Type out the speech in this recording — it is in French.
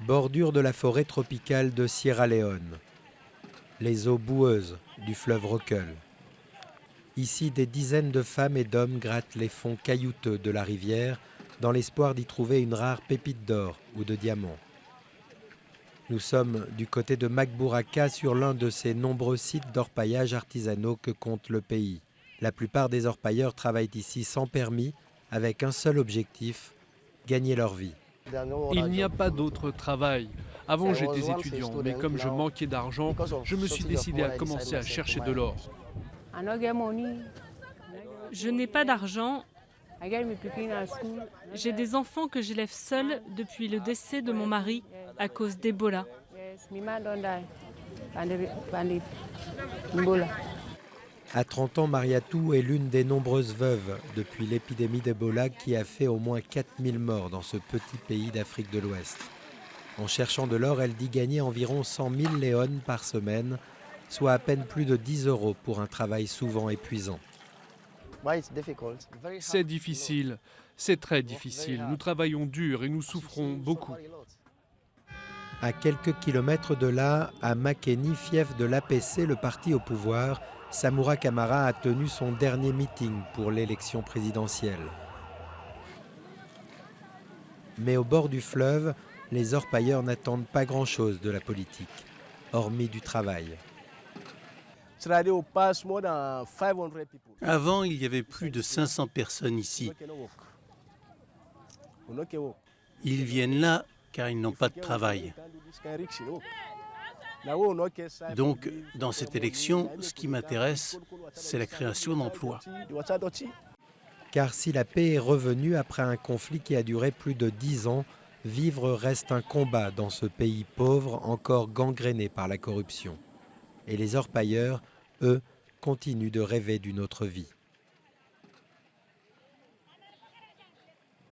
Bordure de la forêt tropicale de Sierra Leone. Les eaux boueuses du fleuve Rockle. Ici, des dizaines de femmes et d'hommes grattent les fonds caillouteux de la rivière dans l'espoir d'y trouver une rare pépite d'or ou de diamant. Nous sommes du côté de Magburaka sur l'un de ces nombreux sites d'orpaillage artisanaux que compte le pays. La plupart des orpailleurs travaillent ici sans permis, avec un seul objectif, gagner leur vie. Il n'y a pas d'autre travail. Avant, j'étais étudiant, mais comme je manquais d'argent, je me suis décidé à commencer à chercher de l'or. Je n'ai pas d'argent. J'ai des enfants que j'élève seule depuis le décès de mon mari à cause d'Ebola. À 30 ans, Mariatou est l'une des nombreuses veuves depuis l'épidémie d'Ebola qui a fait au moins 4000 morts dans ce petit pays d'Afrique de l'Ouest. En cherchant de l'or, elle dit gagner environ 100 000 léones par semaine, soit à peine plus de 10 € pour un travail souvent épuisant. C'est difficile, c'est très difficile. Nous travaillons dur et nous souffrons beaucoup. À quelques kilomètres de là, à Makeni, fief de l'APC, le parti au pouvoir, Samura Kamara a tenu son dernier meeting pour l'élection présidentielle. Mais au bord du fleuve, les orpailleurs n'attendent pas grand-chose de la politique, hormis du travail. Avant, il y avait plus de 500 personnes ici. Ils viennent là car ils n'ont pas de travail. Donc, dans cette élection, ce qui m'intéresse, c'est la création d'emplois. Car si la paix est revenue après un conflit qui a duré plus de 10 ans, vivre reste un combat dans ce pays pauvre encore gangréné par la corruption. Et les orpailleurs, eux, continuent de rêver d'une autre vie.